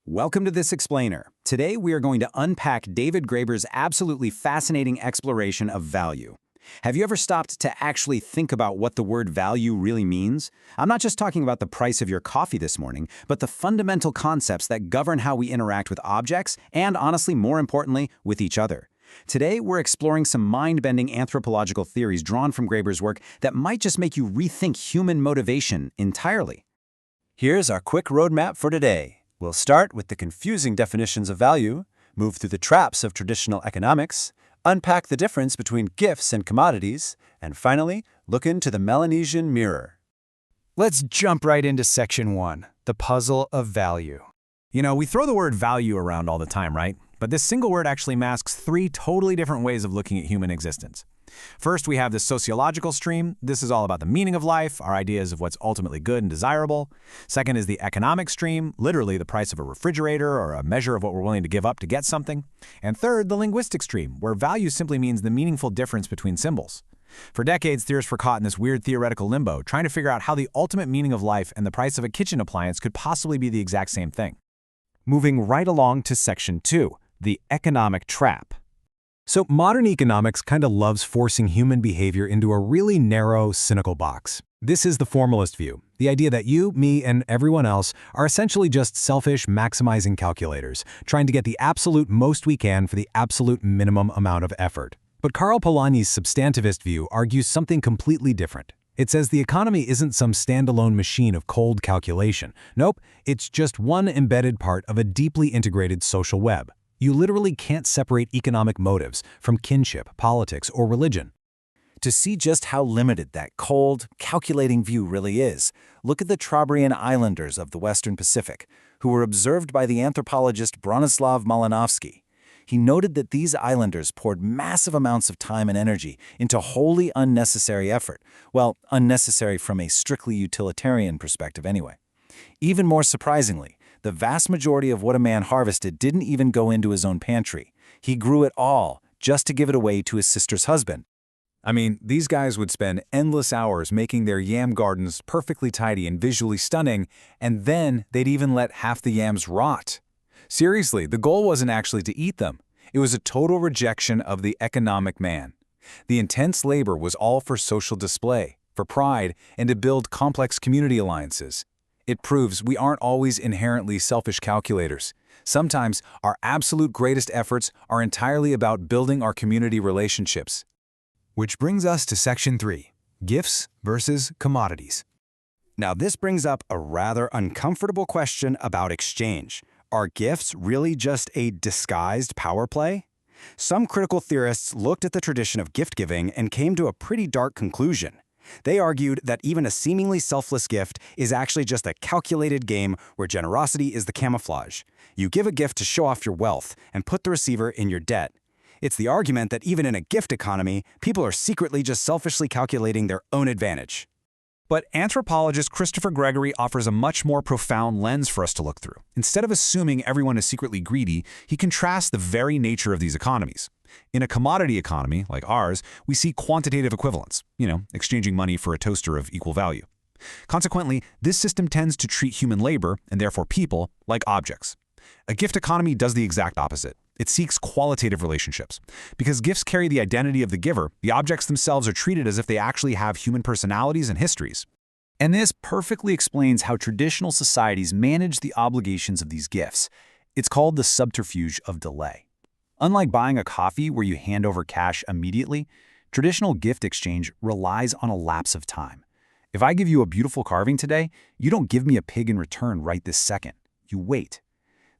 Welcome to This Explainer. Today we are going to unpack David Graeber's absolutely fascinating exploration of value. Have you ever stopped to actually think about what the word value really means? I'm not just talking about the price of your coffee this morning, but the fundamental concepts that govern how we interact with objects and, honestly, more importantly, with each other. Today, we're exploring some mind-bending anthropological theories drawn from Graeber's work that might just make you rethink human motivation entirely. Here's our quick roadmap for today. We'll start with the confusing definitions of value, move through the traps of traditional economics, unpack the difference between gifts and commodities, and finally, look into the Melanesian mirror. Let's jump right into Section 1, the puzzle of value. We throw the word value around all the time, right? But this single word actually masks three totally different ways of looking at human existence. First, we have the sociological stream. This is all about the meaning of life, our ideas of what's ultimately good and desirable. Second is the economic stream, literally the price of a refrigerator or a measure of what we're willing to give up to get something. And third, the linguistic stream, where value simply means the meaningful difference between symbols. For decades, theorists were caught in this weird theoretical limbo, trying to figure out how the ultimate meaning of life and the price of a kitchen appliance could possibly be the exact same thing. Moving right along to Section 2, the economic trap. So modern economics kind of loves forcing human behavior into a really narrow, cynical box. This is the formalist view, the idea that you, me, and everyone else are essentially just selfish, maximizing calculators, trying to get the absolute most we can for the absolute minimum amount of effort. But Karl Polanyi's substantivist view argues something completely different. It says the economy isn't some standalone machine of cold calculation. Nope, it's just one embedded part of a deeply integrated social web. You literally can't separate economic motives from kinship, politics, or religion. To see just how limited that cold, calculating view really is, look at the Trobriand islanders of the Western Pacific, who were observed by the anthropologist Bronislaw Malinowski. He noted that these islanders poured massive amounts of time and energy into wholly unnecessary effort. Well, unnecessary from a strictly utilitarian perspective anyway. Even more surprisingly, the vast majority of what a man harvested didn't even go into his own pantry. He grew it all, just to give it away to his sister's husband. I mean, these guys would spend endless hours making their yam gardens perfectly tidy and visually stunning, and then they'd even let half the yams rot. Seriously, the goal wasn't actually to eat them. It was a total rejection of the economic man. The intense labor was all for social display, for pride, and to build complex community alliances. It proves we aren't always inherently selfish calculators. Sometimes our absolute greatest efforts are entirely about building our community relationships. Which brings us to Section 3, gifts versus commodities. Now this brings up a rather uncomfortable question about exchange. Are gifts really just a disguised power play? Some critical theorists looked at the tradition of gift-giving and came to a pretty dark conclusion. They argued that even a seemingly selfless gift is actually just a calculated game where generosity is the camouflage. You give a gift to show off your wealth and put the receiver in your debt. It's the argument that even in a gift economy, people are secretly just selfishly calculating their own advantage. But anthropologist Christopher Gregory offers a much more profound lens for us to look through. Instead of assuming everyone is secretly greedy, he contrasts the very nature of these economies. In a commodity economy, like ours, we see quantitative equivalence, exchanging money for a toaster of equal value. Consequently, this system tends to treat human labor, and therefore people, like objects. A gift economy does the exact opposite. It seeks qualitative relationships. Because gifts carry the identity of the giver, the objects themselves are treated as if they actually have human personalities and histories. And this perfectly explains how traditional societies manage the obligations of these gifts. It's called the subterfuge of delay. Unlike buying a coffee where you hand over cash immediately, traditional gift exchange relies on a lapse of time. If I give you a beautiful carving today, you don't give me a pig in return right this second. You wait.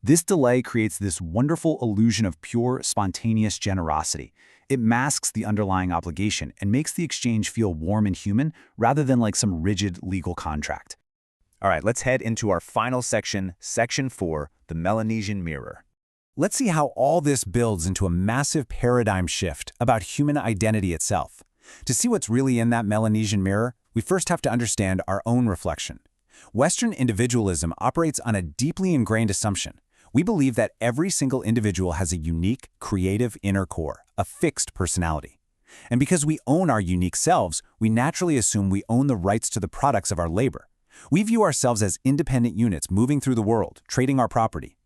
This delay creates this wonderful illusion of pure, spontaneous generosity. It masks the underlying obligation and makes the exchange feel warm and human rather than like some rigid legal contract. All right, let's head into our final section, Section 4, the Melanesian mirror. Let's see how all this builds into a massive paradigm shift about human identity itself. To see what's really in that Melanesian mirror, we first have to understand our own reflection. Western individualism operates on a deeply ingrained assumption. We believe that every single individual has a unique, creative inner core, a fixed personality. And because we own our unique selves, we naturally assume we own the rights to the products of our labor. We view ourselves as independent units moving through the world, trading our property.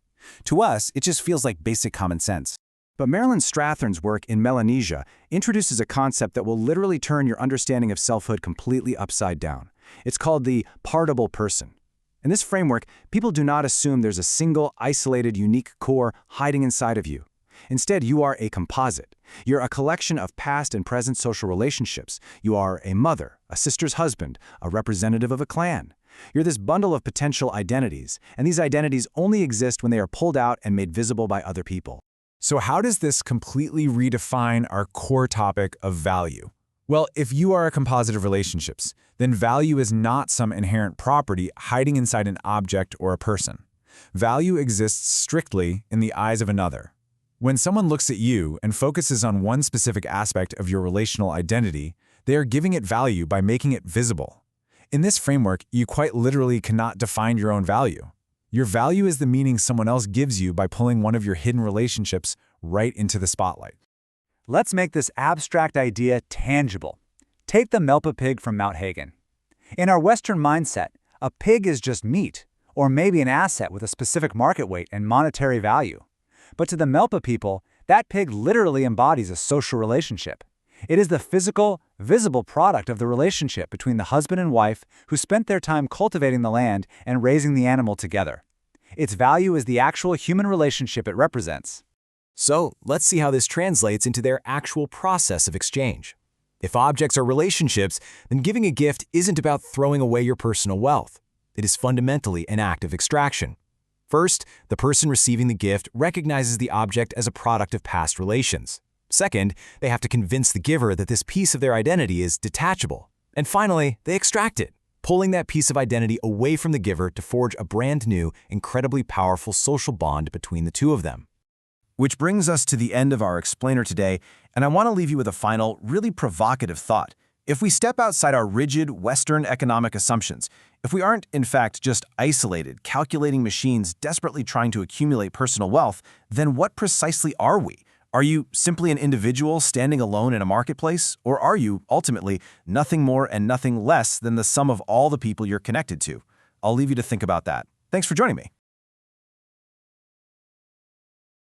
To us, it just feels like basic common sense. But Marilyn Strathern's work in Melanesia introduces a concept that will literally turn your understanding of selfhood completely upside down. It's called the partible person. In this framework, people do not assume there's a single, isolated, unique core hiding inside of you. Instead, you are a composite. You're a collection of past and present social relationships. You are a mother, a sister's husband, a representative of a clan. You're this bundle of potential identities, and these identities only exist when they are pulled out and made visible by other people. So how does this completely redefine our core topic of value? Well, if you are a composite of relationships, then value is not some inherent property hiding inside an object or a person. Value exists strictly in the eyes of another. When someone looks at you and focuses on one specific aspect of your relational identity, they are giving it value by making it visible. In this framework, you quite literally cannot define your own value. Your value is the meaning someone else gives you by pulling one of your hidden relationships right into the spotlight. Let's make this abstract idea tangible. Take the Melpa pig from Mount Hagen. In our Western mindset, a pig is just meat, or maybe an asset with a specific market weight and monetary value. But to the Melpa people, that pig literally embodies a social relationship. It is the physical, visible product of the relationship between the husband and wife who spent their time cultivating the land and raising the animal together. Its value is the actual human relationship it represents. So, let's see how this translates into their actual process of exchange. If objects are relationships, then giving a gift isn't about throwing away your personal wealth. It is fundamentally an act of extraction. First, the person receiving the gift recognizes the object as a product of past relations. Second, they have to convince the giver that this piece of their identity is detachable. And finally, they extract it, pulling that piece of identity away from the giver to forge a brand new, incredibly powerful social bond between the two of them. Which brings us to the end of our explainer today, and I want to leave you with a final, really provocative thought. If we step outside our rigid Western economic assumptions, if we aren't, in fact, just isolated, calculating machines desperately trying to accumulate personal wealth, then what precisely are we? Are you simply an individual standing alone in a marketplace, or are you, ultimately, nothing more and nothing less than the sum of all the people you're connected to? I'll leave you to think about that. Thanks for joining me.